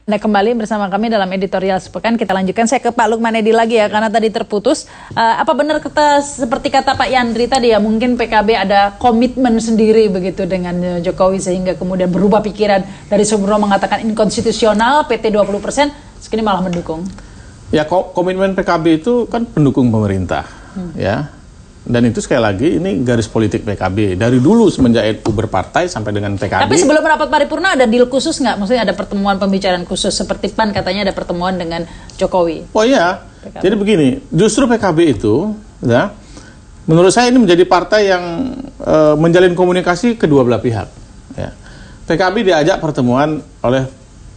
Anda kembali bersama kami dalam editorial sepekan. Kita lanjutkan. Saya ke Pak Lukman Edi lagi ya, karena tadi terputus. Apa benar seperti kata Pak Yandri tadi ya, mungkin PKB ada komitmen sendiri begitu dengan Jokowi sehingga kemudian berubah pikiran dari sebelum mengatakan inkonstitusional PT 20%, sekini malah mendukung. Ya, komitmen PKB itu kan pendukung pemerintah, ya. Dan itu sekali lagi ini garis politik PKB dari dulu semenjak NU berpartai sampai dengan PKB. Tapi sebelum rapat paripurna ada deal khusus nggak? Maksudnya ada pertemuan pembicaraan khusus seperti PAN katanya ada pertemuan dengan Jokowi. Oh iya, PKB. Jadi begini, justru PKB itu, ya, menurut saya ini menjadi partai yang menjalin komunikasi kedua belah pihak. Ya. PKB diajak pertemuan oleh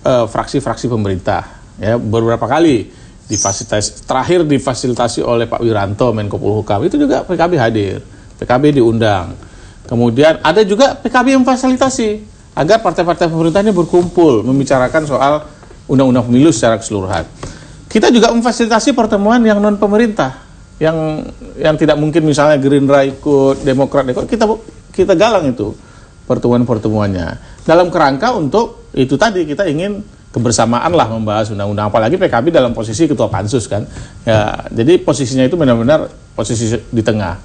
fraksi-fraksi pemerintah, ya, beberapa kali. Terakhir difasilitasi oleh Pak Wiranto, Menko Polhukam, itu juga PKB hadir, PKB diundang. Kemudian ada juga PKB yang fasilitasi agar partai-partai pemerintah ini berkumpul membicarakan soal undang-undang pemilu secara keseluruhan. Kita juga memfasilitasi pertemuan yang non pemerintah, yang tidak mungkin misalnya Gerindra ikut, Demokrat ikut, kita galang itu pertemuan-pertemuannya dalam kerangka untuk itu tadi, kita ingin kebersamaan lah membahas undang-undang, apalagi PKB dalam posisi ketua pansus kan ya, jadi posisinya itu benar-benar posisi di tengah.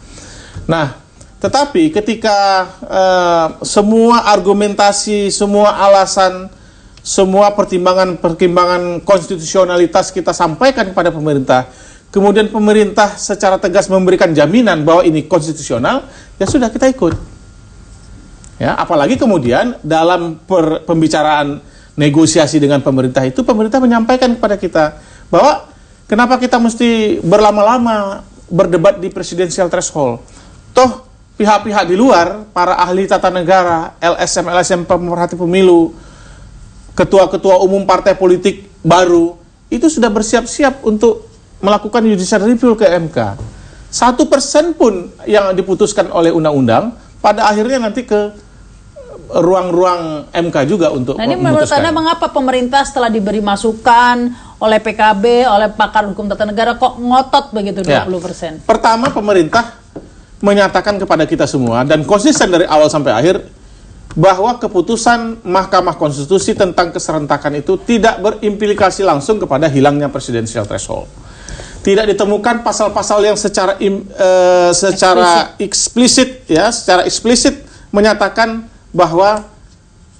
Nah, tetapi ketika semua argumentasi, semua alasan, semua pertimbangan konstitusionalitas kita sampaikan kepada pemerintah, kemudian pemerintah secara tegas memberikan jaminan bahwa ini konstitusional, ya sudah, kita ikut ya. Apalagi kemudian dalam pembicaraan negosiasi dengan pemerintah itu, pemerintah menyampaikan kepada kita bahwa kenapa kita mesti berlama-lama berdebat di presidensial threshold. Toh pihak-pihak di luar, para ahli tata negara, LSM pemerhati pemilu, ketua-ketua umum partai politik baru, itu sudah bersiap-siap untuk melakukan judicial review ke MK. 1% pun yang diputuskan oleh undang-undang, pada akhirnya nanti ke ruang-ruang MK juga untuk memutuskan. Nah, ini menurut Anda mengapa pemerintah setelah diberi masukan oleh PKB, oleh pakar hukum tata negara kok ngotot begitu 20%? Ya. Pertama, pemerintah menyatakan kepada kita semua dan konsisten dari awal sampai akhir bahwa keputusan Mahkamah Konstitusi tentang keserentakan itu tidak berimplikasi langsung kepada hilangnya presidensial threshold. Tidak ditemukan pasal-pasal yang secara eksplisit menyatakan bahwa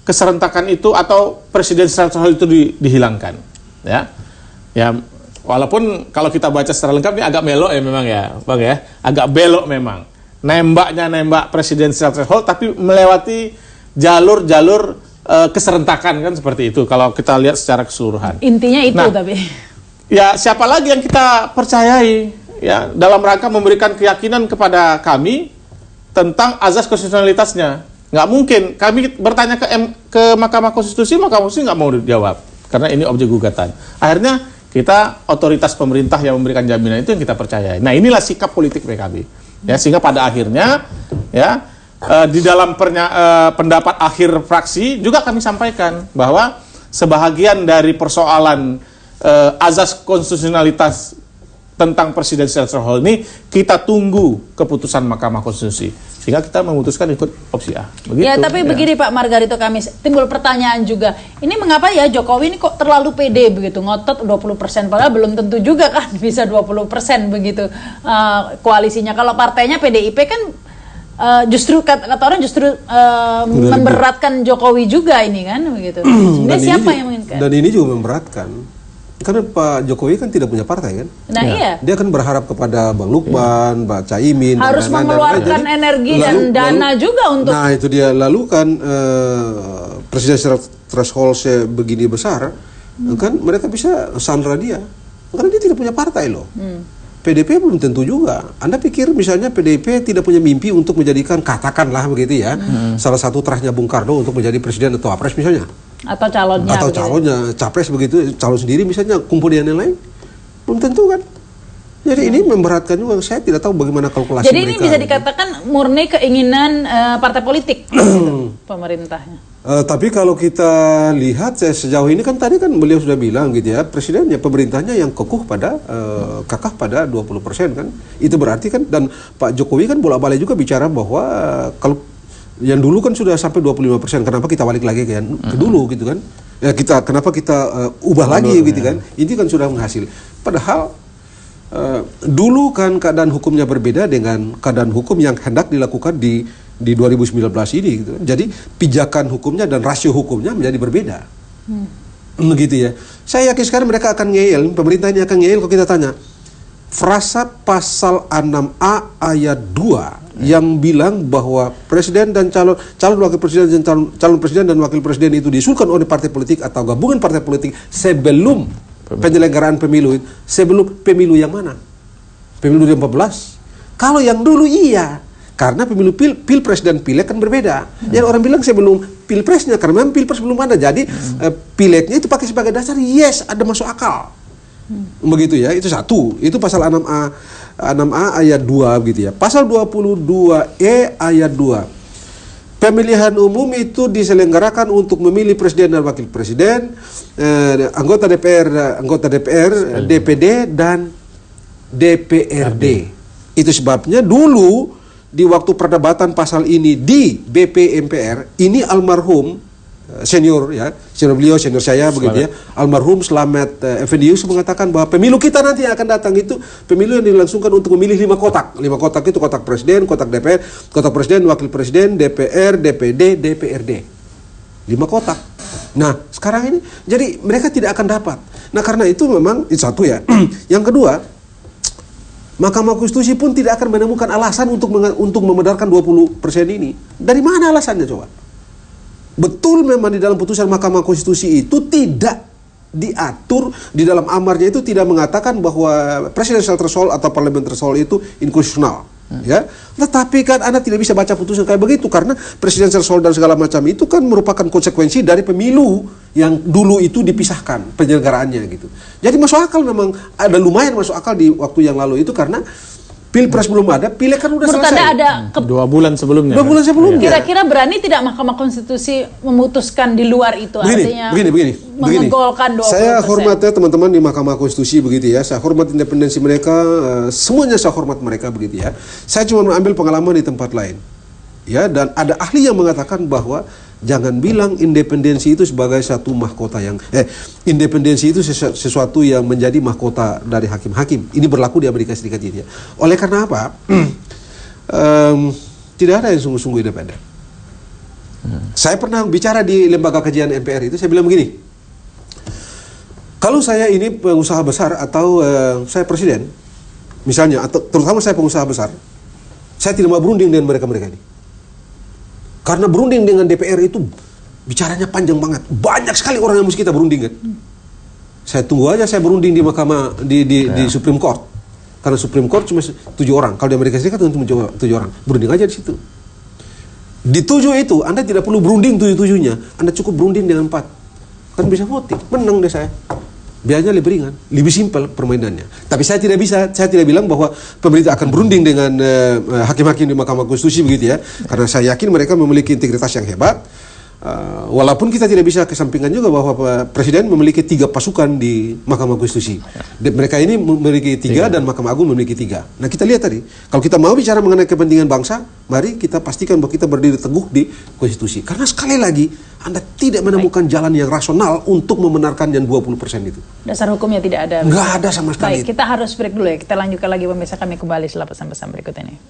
keserentakan itu atau presidensial threshold itu dihilangkan, ya. Ya, walaupun kalau kita baca secara lengkap ini agak belok ya memang ya, Bang ya, agak belok memang. Nembak presidensial threshold tapi melewati jalur-jalur keserentakan kan seperti itu kalau kita lihat secara keseluruhan. Intinya itu, nah, tapi ya siapa lagi yang kita percayai ya dalam rangka memberikan keyakinan kepada kami tentang azas konstitusionalitasnya. Nggak mungkin kami bertanya ke Mahkamah Konstitusi, Mahkamah Konstitusi nggak mau dijawab karena ini objek gugatan. Akhirnya kita otoritas pemerintah yang memberikan jaminan itu yang kita percayai. Nah, inilah sikap politik PKB ya, sehingga pada akhirnya ya di dalam pendapat akhir fraksi juga kami sampaikan bahwa sebahagian dari persoalan azas konstitusionalitas tentang presidensial threshold ini kita tunggu keputusan Mahkamah Konstitusi sehingga kita memutuskan ikut opsi A. Begitu, ya, tapi ya. Begini Pak Margarito, kami timbul pertanyaan juga. Ini mengapa ya Jokowi ini kok terlalu pede begitu, ngotot 20%, padahal belum tentu juga kan bisa 20% begitu koalisinya. Kalau partainya PDIP kan justru kata orang justru memberatkan Jokowi juga ini kan begitu. Ini siapa yang menginginkan? Dan ini juga memberatkan. Karena Pak Jokowi kan tidak punya partai kan. Nah ya. Iya. Dia kan berharap kepada Bang Lukman, Pak Caimin. Harus mengeluarkan energi dan dana juga untuk. Nah itu dia, lalu kan presidensial threshold begini besar, kan mereka bisa sandra dia. Karena dia tidak punya partai loh. PDIP belum tentu juga. Anda pikir misalnya PDIP tidak punya mimpi untuk menjadikan, katakanlah begitu ya, salah satu terahnya Bung Karno untuk menjadi presiden atau wapres misalnya. Atau calonnya, capres begitu, calon sendiri misalnya, kumpul dengan yang lain, belum tentu kan. Jadi ini memberatkan juga. Saya tidak tahu bagaimana kalkulasi mereka. Jadi ini bisa dikatakan murni keinginan partai politik pemerintahnya. Tapi kalau kita lihat sejauh ini kan tadi kan beliau sudah bilang gitu ya, presidennya, pemerintahnya yang kekeh pada 20% kan. Itu berarti kan, dan Pak Jokowi kan bolak-balik juga bicara bahwa kalau yang dulu kan sudah sampai 25%, kenapa kita balik lagi ke dulu gitu kan. Ya kenapa kita ubah lagi gitu kan? Ini kan sudah menghasil. Padahal dulu kan keadaan hukumnya berbeda dengan keadaan hukum yang hendak dilakukan di 2019 ini gitu. Jadi pijakan hukumnya dan rasio hukumnya menjadi berbeda. Begitu ya. Saya yakin sekarang mereka akan ngeyel, pemerintah ini akan ngeyel kalau kita tanya. Frasa pasal 6A ayat 2 yang bilang bahwa presiden dan calon wakil presiden dan calon presiden dan wakil presiden itu diusulkan oleh partai politik atau gabungan partai politik sebelum penyelenggaraan pemilu, sebelum pemilu yang mana? Pemilu 2014. Kalau yang dulu iya, karena pemilu pilpres dan pileg kan berbeda. Yang orang bilang sebelum pilpresnya, karena memang pilpres belum ada. Jadi pilegnya itu pakai sebagai dasar, yes, ada masuk akal. Begitu ya, itu satu. Itu pasal 6A ayat 2 begitu ya. Pasal 22E ayat 2. Pemilihan umum itu diselenggarakan untuk memilih presiden dan wakil presiden, anggota DPR, DPD dan DPRD. Itu sebabnya dulu di waktu perdebatan pasal ini di BP MPR, ini almarhum senior saya begitu ya, almarhum Slamet Effendius mengatakan bahwa pemilu kita nanti yang akan datang itu pemilu yang dilangsungkan untuk memilih 5 kotak. 5 kotak itu kotak presiden, kotak DPR, kotak presiden, wakil presiden, DPR, DPD, DPRD. 5 kotak. Nah, sekarang ini jadi mereka tidak akan dapat. Nah, karena itu memang itu satu ya. Yang kedua, Mahkamah Konstitusi pun tidak akan menemukan alasan untuk membenarkan 20% ini. Dari mana alasannya coba? Betul memang di dalam putusan Mahkamah Konstitusi itu tidak diatur, di dalam amarnya itu tidak mengatakan bahwa presidential threshold atau parliament threshold itu inkonstitusional. Ya, tetapi kan Anda tidak bisa baca putusan kayak begitu karena presidential threshold dan segala macam itu kan merupakan konsekuensi dari pemilu yang dulu itu dipisahkan penyelenggaraannya gitu. Jadi masuk akal, memang ada lumayan masuk akal di waktu yang lalu itu karena pilpres belum ada, pileg kan udah selesai. Ada 2 bulan sebelumnya. 2 bulan sebelumnya. Kira-kira berani tidak Mahkamah Konstitusi memutuskan di luar itu? Artinya begini. menggolkan 20%. Saya hormat ya teman-teman di Mahkamah Konstitusi begitu ya. Saya hormat independensi mereka, semuanya saya hormat mereka begitu ya. Saya cuma mengambil pengalaman di tempat lain. Ya, dan ada ahli yang mengatakan bahwa jangan bilang independensi itu sebagai satu mahkota yang independensi itu sesuatu yang menjadi mahkota dari hakim-hakim. Ini berlaku di Amerika Serikat ini ya. Oleh karena apa? Tidak ada yang sungguh-sungguh independen. Saya pernah bicara di lembaga kajian MPR itu, saya bilang begini. Kalau saya ini pengusaha besar atau saya presiden, misalnya, atau terutama saya pengusaha besar, saya tidak mau berunding dengan mereka-mereka ini. Karena berunding dengan DPR itu bicaranya panjang banget. Banyak sekali orang yang mesti kita berunding kan. Saya tunggu aja saya berunding di mahkamah di Supreme Court. Karena Supreme Court cuma 7 orang. Kalau di Amerika Serikat cuma 7 orang. Berunding aja di situ. Di 7 itu Anda tidak perlu berunding 7-7-nya. Anda cukup berunding dengan 4. Kan bisa voting. Menang deh saya. Biayanya lebih ringan, lebih simpel permainannya. Tapi saya tidak bilang bahwa pemerintah akan berunding dengan hakim-hakim di Mahkamah Konstitusi begitu ya. Karena saya yakin mereka memiliki integritas yang hebat. Walaupun kita tidak bisa kesampingkan juga bahwa presiden memiliki 3 pasukan di Mahkamah Konstitusi. Mereka ini memiliki 3 dan Mahkamah Agung memiliki 3. Nah, kita lihat tadi, kalau kita mau bicara mengenai kepentingan bangsa, mari kita pastikan bahwa kita berdiri teguh di konstitusi. Karena sekali lagi Anda tidak menemukan jalan yang rasional untuk membenarkan yang 20% itu. Dasar hukumnya tidak ada. Nggak ada sama sekali. Baik, kita harus break dulu ya. Kita lanjutkan lagi pemirsa, kami kembali setelah pesan-pesan berikut ini.